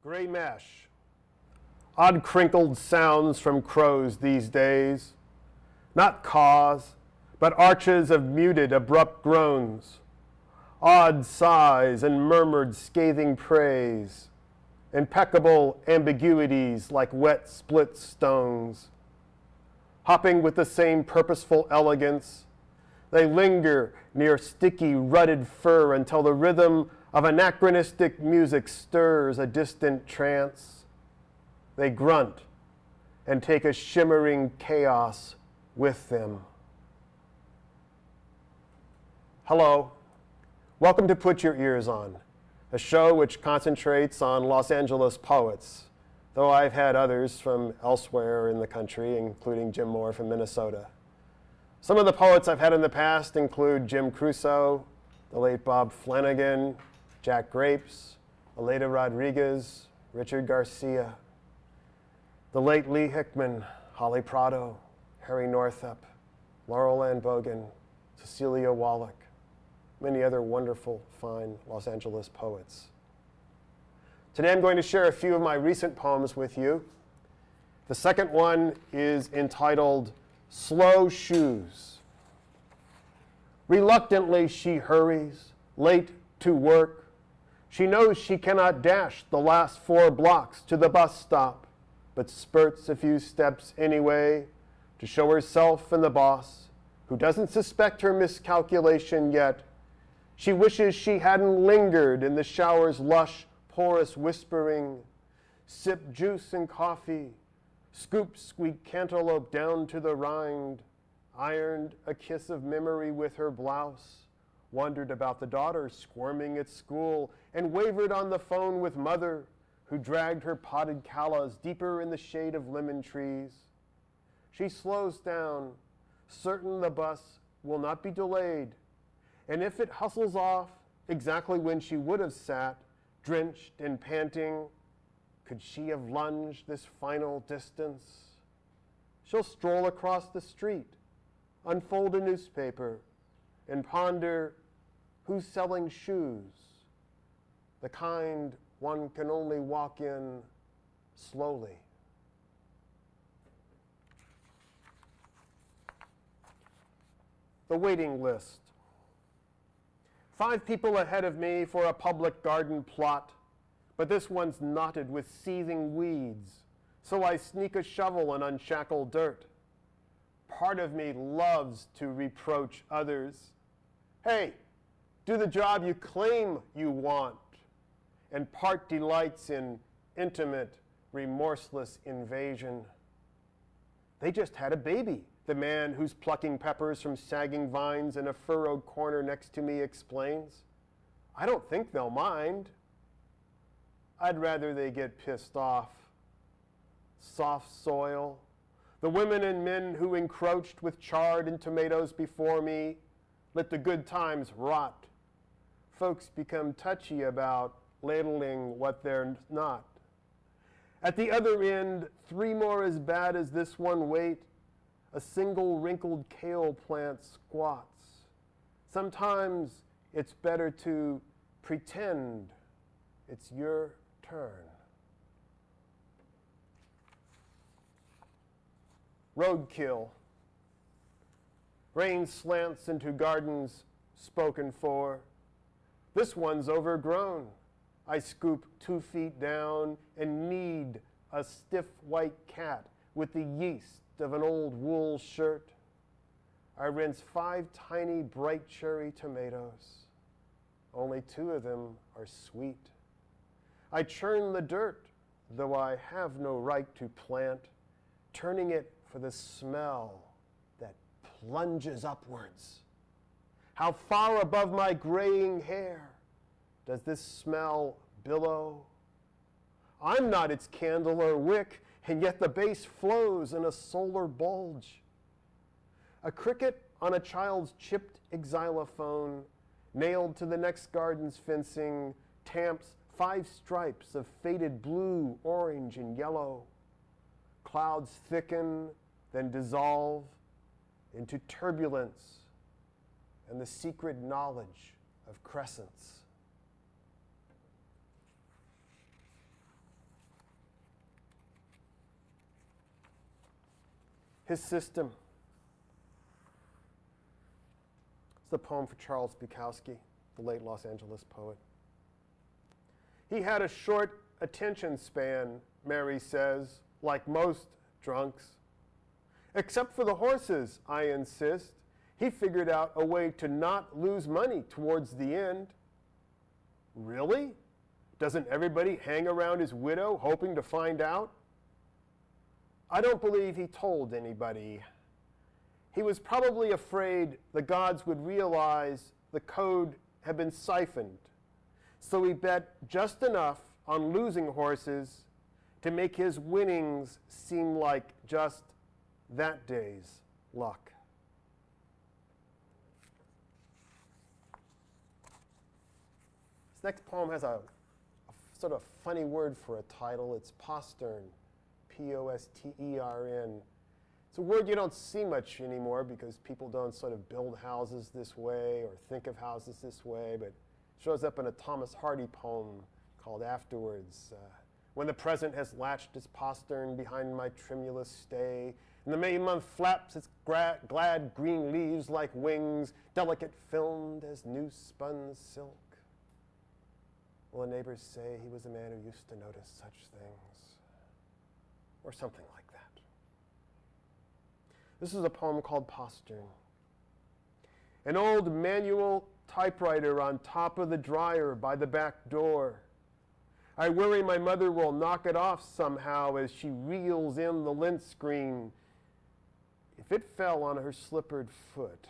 Gray mesh, odd crinkled sounds from crows these days, not caws, but arches of muted, abrupt groans, odd sighs and murmured scathing praise, impeccable ambiguities like wet split stones. Hopping with the same purposeful elegance, they linger near sticky, rutted fur until the rhythm of anachronistic music stirs a distant trance. They grunt and take a shimmering chaos with them. Hello, welcome to Put Your Ears On, a show which concentrates on Los Angeles poets, though I've had others from elsewhere in the country, including Jim Mohr from Minnesota. Some of the poets I've had in the past include Jim Crusoe, the late Bob Flanagan, Jack Grapes, Aleida Rodriguez, Richard Garcia, the late Lee Hickman, Holly Prado, Harry Northup, Laurel Ann Bogan, Cecilia Wallach, many other wonderful, fine Los Angeles poets. Today I'm going to share a few of my recent poems with you. The second one is entitled Slow Shoes. Reluctantly she hurries, late to work. She knows she cannot dash the last 4 blocks to the bus stop, but spurts a few steps anyway to show herself and the boss, who doesn't suspect her miscalculation yet. She wishes she hadn't lingered in the shower's lush, porous whispering, sip juice and coffee, scoop sweet cantaloupe down to the rind, ironed a kiss of memory with her blouse, wondered about the daughter squirming at school, and wavered on the phone with mother, who dragged her potted callas deeper in the shade of lemon trees. She slows down, certain the bus will not be delayed, and if it hustles off exactly when she would have sat, drenched and panting, could she have lunged this final distance? She'll stroll across the street, unfold a newspaper, and ponder who's selling shoes, the kind one can only walk in slowly. The waiting list. 5 people ahead of me for a public garden plot, but this one's knotted with seething weeds, so I sneak a shovel and unshackle dirt. Part of me loves to reproach others. Hey, do the job you claim you want, and part delights in intimate, remorseless invasion. They just had a baby, the man who's plucking peppers from sagging vines in a furrowed corner next to me explains. I don't think they'll mind. I'd rather they get pissed off. Soft soil. The women and men who encroached with chard and tomatoes before me let the good times rot. Folks become touchy about ladling what they're not. At the other end, 3 more as bad as this one wait. A single wrinkled kale plant squats. Sometimes it's better to pretend it's your turn. Roadkill. Rain slants into gardens spoken for. This one's overgrown. I scoop 2 feet down and knead a stiff white cat with the yeast of an old wool shirt. I rinse 5 tiny bright cherry tomatoes. Only 2 of them are sweet. I churn the dirt, though I have no right to plant, turning it for the smell that plunges upwards. How far above my graying hair does this smell billow? I'm not its candle or wick, and yet the base flows in a solar bulge. A cricket on a child's chipped xylophone, nailed to the next garden's fencing, tamps 5 stripes of faded blue, orange, and yellow. Clouds thicken, then dissolve into turbulence and the secret knowledge of crescents. his system. It's the poem for Charles Bukowski, the late Los Angeles poet. He had a short attention span, Mary says, like most drunks. Except for the horses, I insist. He figured out a way to not lose money towards the end. Really? Doesn't everybody hang around his widow hoping to find out? I don't believe he told anybody. He was probably afraid the gods would realize the code had been siphoned, so he bet just enough on losing horses to make his winnings seem like just that day's luck. This next poem has a sort of funny word for a title. It's postern, P-O-S-T-E-R-N. It's a word you don't see much anymore because people don't sort of build houses this way or think of houses this way, but it shows up in a Thomas Hardy poem called Afterwards. When the present has latched its postern behind my tremulous stay, and the May month flaps its glad green leaves like wings, delicate filmed as new spun silk. Will the neighbors say he was a man who used to notice such things? Or something like that. This is a poem called Postern. An old manual typewriter on top of the dryer by the back door. I worry my mother will knock it off somehow as she reels in the lint screen if it fell on her slippered foot.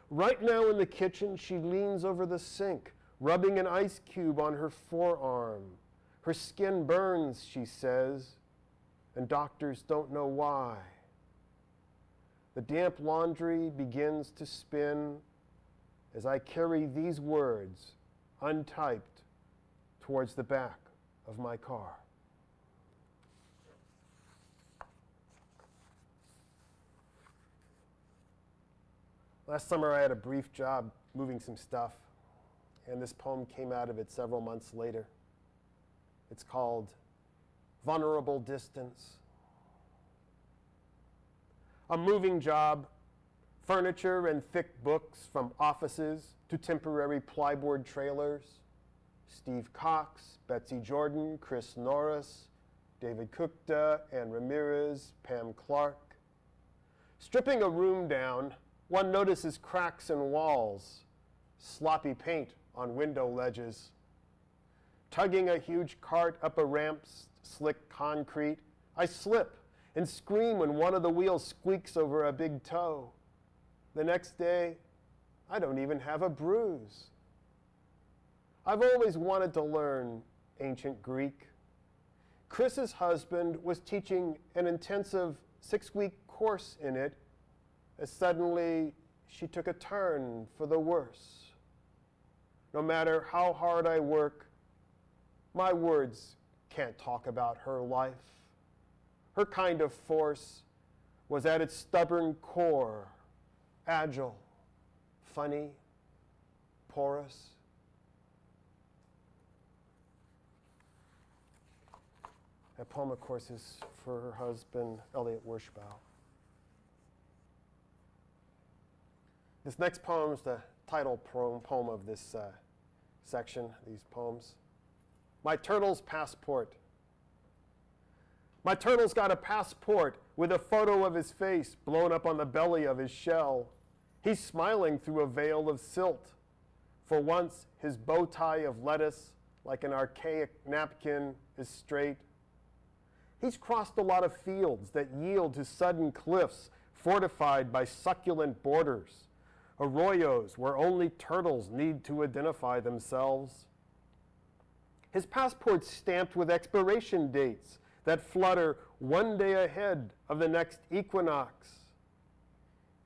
Right now in the kitchen, she leans over the sink, rubbing an ice cube on her forearm. Her skin burns, she says, and doctors don't know why. The damp laundry begins to spin as I carry these words, untyped, towards the back of my car. Last summer I had a brief job moving some stuff, and this poem came out of it several months later. It's called Vulnerable Distance. A moving job, furniture and thick books from offices to temporary plyboard trailers. Steve Cox, Betsy Jordan, Chris Norris, David Kukta, Ann Ramirez, Pam Clark. Stripping a room down, one notices cracks in walls, sloppy paint on window ledges. Tugging a huge cart up a ramp's slick concrete, I slip and scream when one of the wheels squeaks over a big toe. The next day, I don't even have a bruise. I've always wanted to learn ancient Greek. Chris's husband was teaching an intensive 6-week course in it as suddenly she took a turn for the worse. No matter how hard I work, my words can't talk about her life. Her kind of force was at its stubborn core, agile, funny, porous. That poem, of course, is for her husband, Elliot Werschbau. This next poem is the title poem of this section, these poems. My Turtle's Passport. My turtle's got a passport with a photo of his face blown up on the belly of his shell. He's smiling through a veil of silt. For once, his bow tie of lettuce, like an archaic napkin, is straight. He's crossed a lot of fields that yield to sudden cliffs fortified by succulent borders, arroyos where only turtles need to identify themselves. His passport's stamped with expiration dates that flutter one day ahead of the next equinox.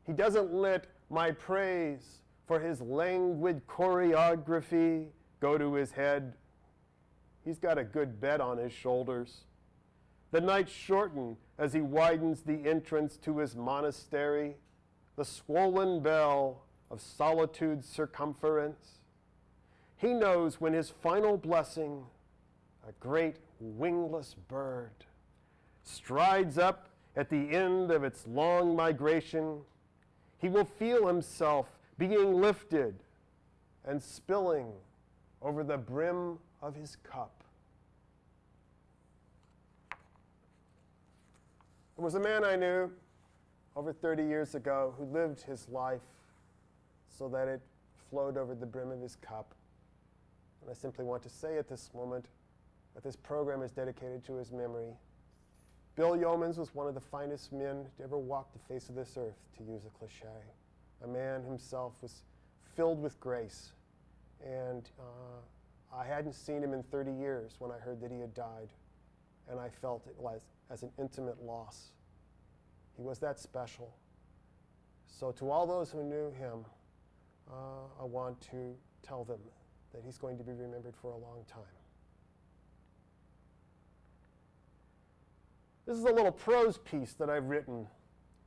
He doesn't let my praise for his languid choreography go to his head. He's got a good bet on his shoulders. The nights shorten as he widens the entrance to his monastery, the swollen bell of solitude's circumference. He knows when his final blessing, a great wingless bird, strides up At the end of its long migration, he will feel himself being lifted and spilling over the brim of his cup. There was a man I knew over 30 years ago who lived his life so that it flowed over the brim of his cup. And I simply want to say at this moment that this program is dedicated to his memory. Bill Yeomans was one of the finest men to ever walk the face of this earth, to use a cliche. A man himself was filled with grace. And I hadn't seen him in 30 years when I heard that he had died. And I felt it as an intimate loss. He was that special. So to all those who knew him, I want to tell them that he's going to be remembered for a long time. This is a little prose piece that I've written.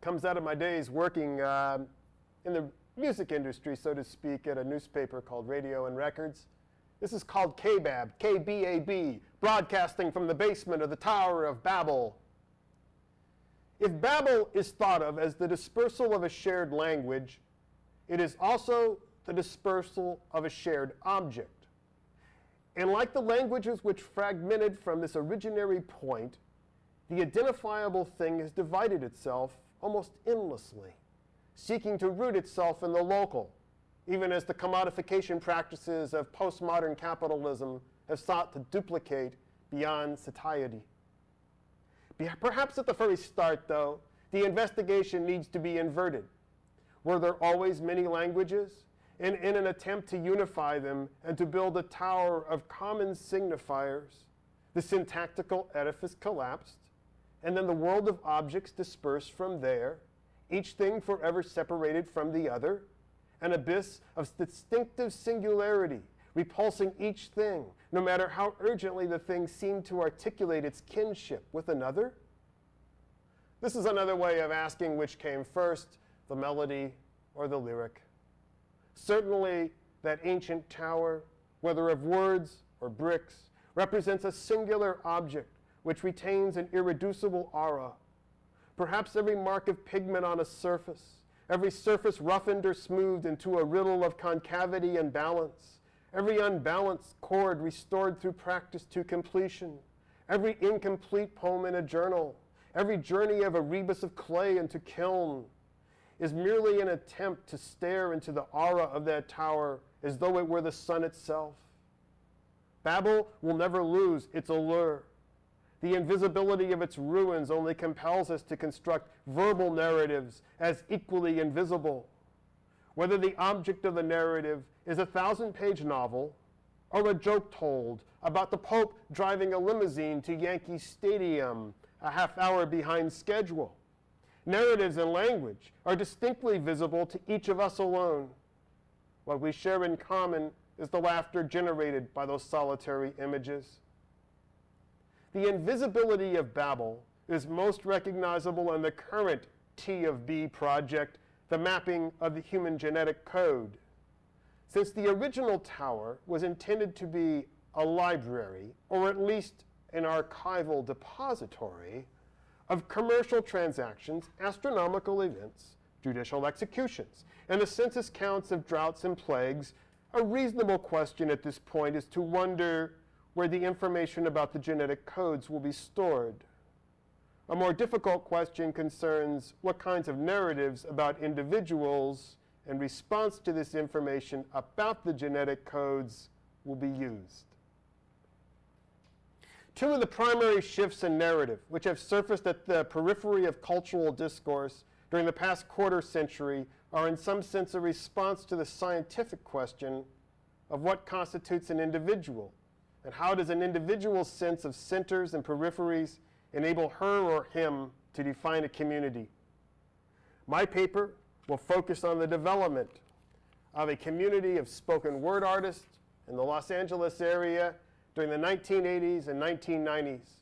Comes out of my days working in the music industry, so to speak, at a newspaper called Radio and Records. This is called KBAB, K-B-A-B, broadcasting from the basement of the Tower of Babel. If Babel is thought of as the dispersal of a shared language, it is also the dispersal of a shared object. And like the languages which fragmented from this originary point, the identifiable thing has divided itself almost endlessly, seeking to root itself in the local, even as the commodification practices of postmodern capitalism have sought to duplicate beyond satiety. Perhaps at the very start, though, the investigation needs to be inverted. Were there always many languages? And in an attempt to unify them and to build a tower of common signifiers, the syntactical edifice collapsed, and then the world of objects dispersed from there, each thing forever separated from the other, an abyss of distinctive singularity, repulsing each thing, no matter how urgently the thing seemed to articulate its kinship with another? This is another way of asking which came first, the melody or the lyric. Certainly, that ancient tower, whether of words or bricks, represents a singular object which retains an irreducible aura. Perhaps every mark of pigment on a surface, every surface roughened or smoothed into a riddle of concavity and balance, every unbalanced chord restored through practice to completion, every incomplete poem in a journal, every journey of a rebus of clay into kiln, is merely an attempt to stare into the aura of that tower as though it were the sun itself. Babel will never lose its allure. The invisibility of its ruins only compels us to construct verbal narratives as equally invisible. Whether the object of the narrative is a 1,000-page novel or a joke told about the Pope driving a limousine to Yankee Stadium a half hour behind schedule, narratives and language are distinctly visible to each of us alone. What we share in common is the laughter generated by those solitary images. The invisibility of Babel is most recognizable in the current T of B project, the mapping of the human genetic code. Since the original tower was intended to be a library, or at least an archival depository, of commercial transactions, astronomical events, judicial executions, and the census counts of droughts and plagues, a reasonable question at this point is to wonder where the information about the genetic codes will be stored. A more difficult question concerns what kinds of narratives about individuals in response to this information about the genetic codes will be used. Two of the primary shifts in narrative, which have surfaced at the periphery of cultural discourse during the past quarter century, are in some sense a response to the scientific question of what constitutes an individual, and how does an individual's sense of centers and peripheries enable her or him to define a community. My paper will focus on the development of a community of spoken word artists in the Los Angeles area during the 1980s and 1990s.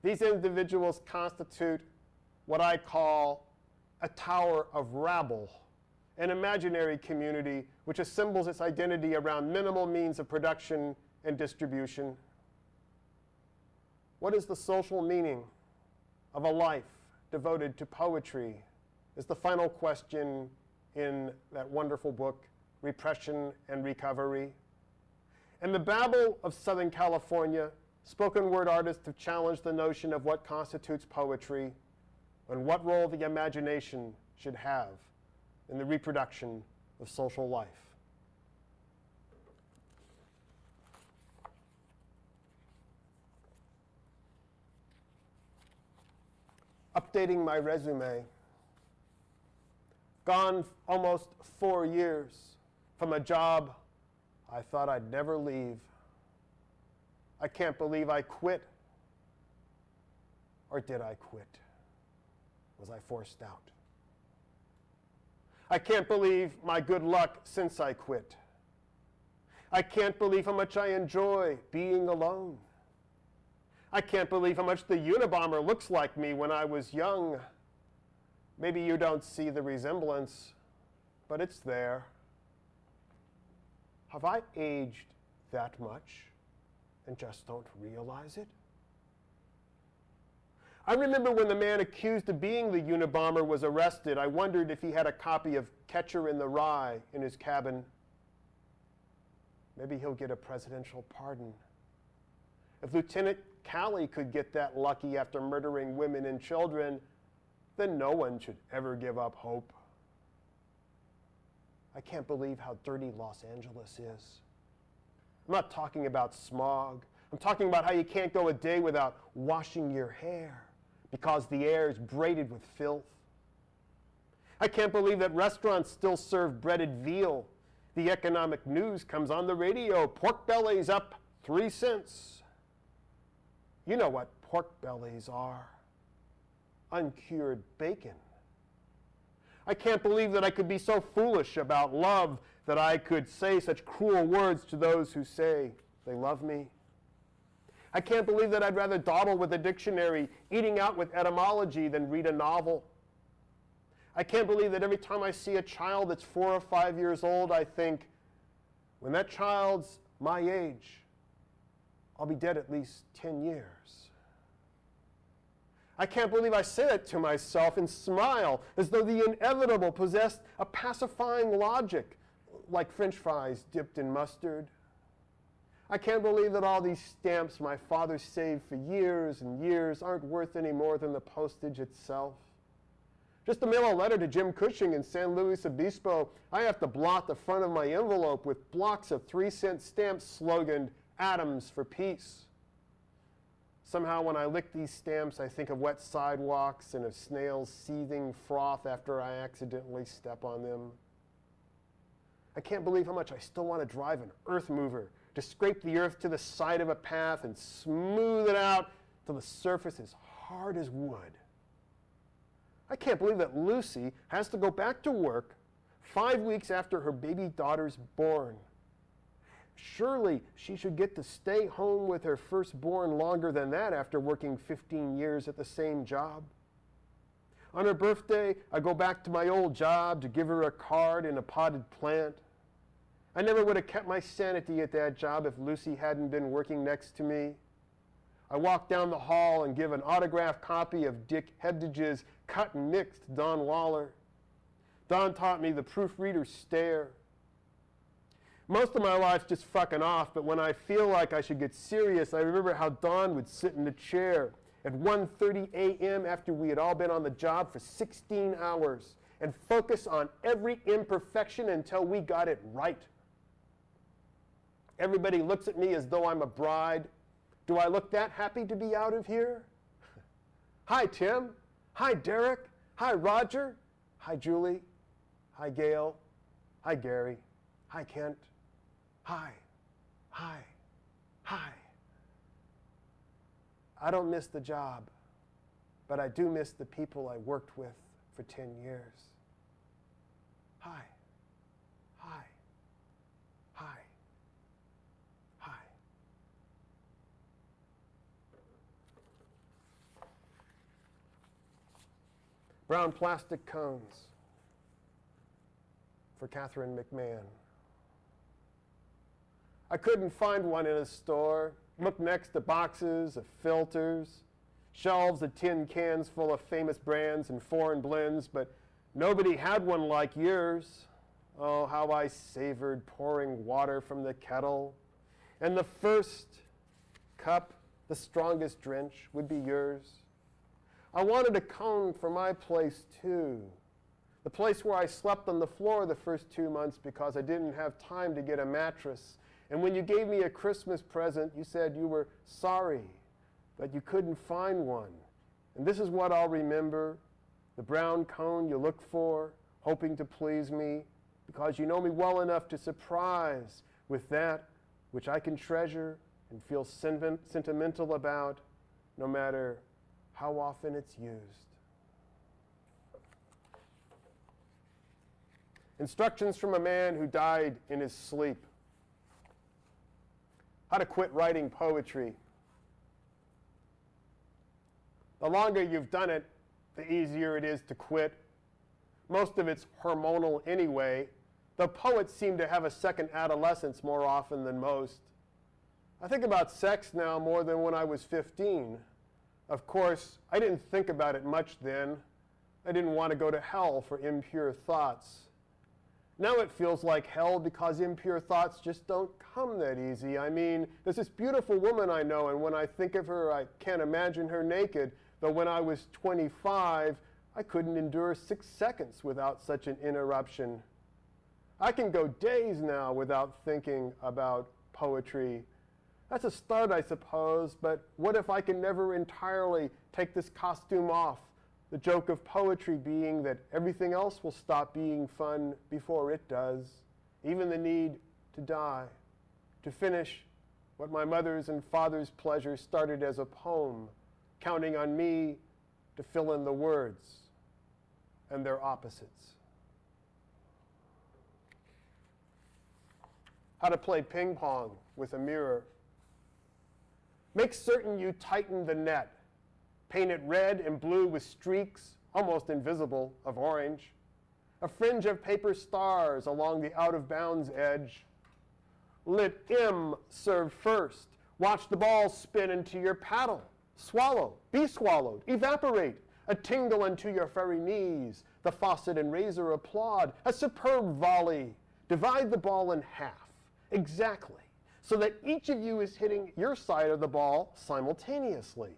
These individuals constitute what I call a tower of rabble, an imaginary community which assembles its identity around minimal means of production and distribution. What is the social meaning of a life devoted to poetry is the final question in that wonderful book, Repression and Recovery. In the babble of Southern California, spoken word artists have challenged the notion of what constitutes poetry and what role the imagination should have in the reproduction of social life. Updating my resume. Gone almost 4 years from a job I thought I'd never leave. I can't believe I quit. Or did I quit? Was I forced out? I can't believe my good luck since I quit. I can't believe how much I enjoy being alone. I can't believe how much the Unabomber looks like me when I was young. Maybe you don't see the resemblance, but it's there. Have I aged that much and just don't realize it? I remember when the man accused of being the Unabomber was arrested, I wondered if he had a copy of Catcher in the Rye in his cabin. Maybe he'll get a presidential pardon. If Lieutenant Calley could get that lucky after murdering women and children, then no one should ever give up hope. I can't believe how dirty Los Angeles is. I'm not talking about smog. I'm talking about how you can't go a day without washing your hair because the air is braided with filth. I can't believe that restaurants still serve breaded veal. The economic news comes on the radio. Pork bellies up 3 cents. You know what pork bellies are. Uncured bacon. I can't believe that I could be so foolish about love that I could say such cruel words to those who say they love me. I can't believe that I'd rather dawdle with a dictionary, eating out with etymology, than read a novel. I can't believe that every time I see a child that's 4 or 5 years old, I think, when that child's my age, I'll be dead at least 10 years. I can't believe I say it to myself and smile as though the inevitable possessed a pacifying logic, like French fries dipped in mustard. I can't believe that all these stamps my father saved for years and years aren't worth any more than the postage itself. Just to mail a letter to Jim Cushing in San Luis Obispo, I have to blot the front of my envelope with blocks of 3-cent stamps sloganed, "Atoms for Peace." Somehow when I lick these stamps, I think of wet sidewalks and of snails seething froth after I accidentally step on them. I can't believe how much I still want to drive an earth mover to scrape the earth to the side of a path and smooth it out till the surface is hard as wood. I can't believe that Lucy has to go back to work 5 weeks after her baby daughter's born. Surely she should get to stay home with her firstborn longer than that after working 15 years at the same job. On her birthday, I go back to my old job to give her a card and a potted plant. I never would have kept my sanity at that job if Lucy hadn't been working next to me. I walk down the hall and give an autographed copy of Dick Hebdage's Cut and Mixed to Don Waller. Don taught me the proofreader's stare. Most of my life's just fucking off, but when I feel like I should get serious, I remember how Don would sit in the chair at 1:30 a.m. after we had all been on the job for 16 hours and focus on every imperfection until we got it right. Everybody looks at me as though I'm a bride. Do I look that happy to be out of here? Hi, Tim. Hi, Derek. Hi, Roger. Hi, Julie. Hi, Gail. Hi, Gary. Hi, Kent. Hi. Hi. Hi. I don't miss the job, but I do miss the people I worked with for 10 years. Hi. Hi. Hi. Hi. Brown plastic cones for Catherine McMahon. I couldn't find one in a store. Looked next to boxes of filters, Shelves of tin cans full of famous brands and foreign blends, but nobody had one like yours. Oh, how I savored pouring water from the kettle. And the first cup, the strongest drench, would be yours. I wanted a cone for my place, too. The place where I slept on the floor the first 2 months because I didn't have time to get a mattress. And when you gave me a Christmas present, you said you were sorry, but you couldn't find one. And this is what I'll remember, the brown cone you look for, hoping to please me, because you know me well enough to surprise with that which I can treasure and feel sentimental about, no matter how often it's used. Instructions from a man who died in his sleep. How to quit writing poetry. The longer you've done it, the easier it is to quit. Most of it's hormonal anyway, though poets seem to have a second adolescence more often than most. I think about sex now more than when I was 15. Of course, I didn't think about it much then. I didn't want to go to hell for impure thoughts. Now it feels like hell because impure thoughts just don't come that easy. I mean, there's this beautiful woman I know, and when I think of her, I can't imagine her naked, though when I was 25, I couldn't endure 6 seconds without such an interruption. I can go days now without thinking about poetry. That's a start, I suppose, but what if I can never entirely take this costume off? The joke of poetry being that everything else will stop being fun before it does, even the need to die, to finish what my mother's and father's pleasure started as a poem, counting on me to fill in the words and their opposites. How to play ping pong with a mirror. Make certain you tighten the net. Paint it red and blue with streaks, almost invisible, of orange. A fringe of paper stars along the out-of-bounds edge. Let M serve first. Watch the ball spin into your paddle. Swallow, be swallowed, evaporate. A tingle into your furry knees. The faucet and razor applaud. A superb volley. Divide the ball in half, exactly, so that each of you is hitting your side of the ball simultaneously.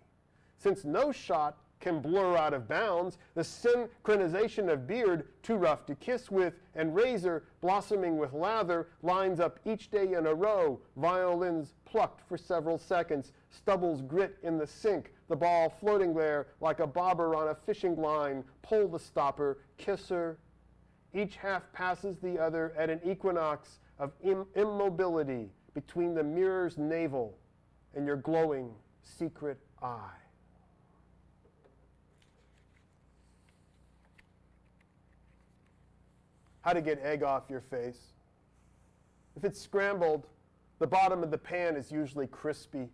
Since no shot can blur out of bounds, the synchronization of beard, too rough to kiss with, and razor, blossoming with lather, lines up each day in a row, violins plucked for several seconds, stubbles grit in the sink, the ball floating there like a bobber on a fishing line, pull the stopper, kiss her. Each half passes the other at an equinox of immobility between the mirror's navel and your glowing secret eye. How to get egg off your face. If it's scrambled, the bottom of the pan is usually crispy.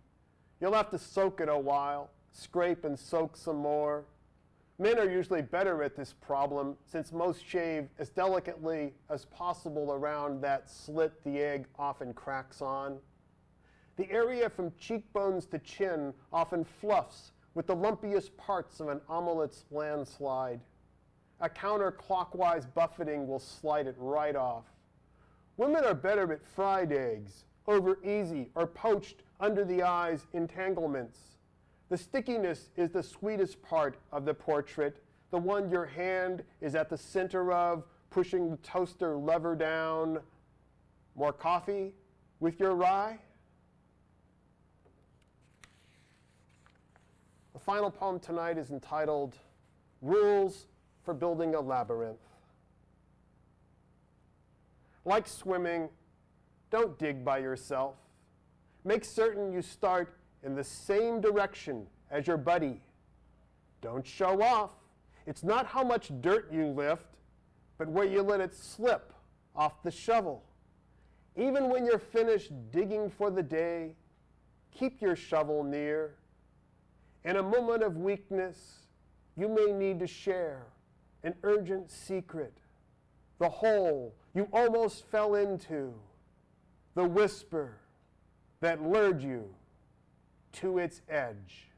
You'll have to soak it a while, scrape and soak some more. Men are usually better at this problem since most shave as delicately as possible around that slit the egg often cracks on. The area from cheekbones to chin often fluffs with the lumpiest parts of an omelette's landslide. A counterclockwise buffeting will slide it right off. Women are better at fried eggs, over easy or poached under the eyes entanglements. The stickiness is the sweetest part of the portrait, the one your hand is at the center of, pushing the toaster lever down. More coffee with your rye? The final poem tonight is entitled Rules for Building a Labyrinth. Like swimming, don't dig by yourself. Make certain you start in the same direction as your buddy. Don't show off. It's not how much dirt you lift, but where you let it slip off the shovel. Even when you're finished digging for the day, keep your shovel near. In a moment of weakness, you may need to share an urgent secret, the hole you almost fell into, the whisper that lured you to its edge.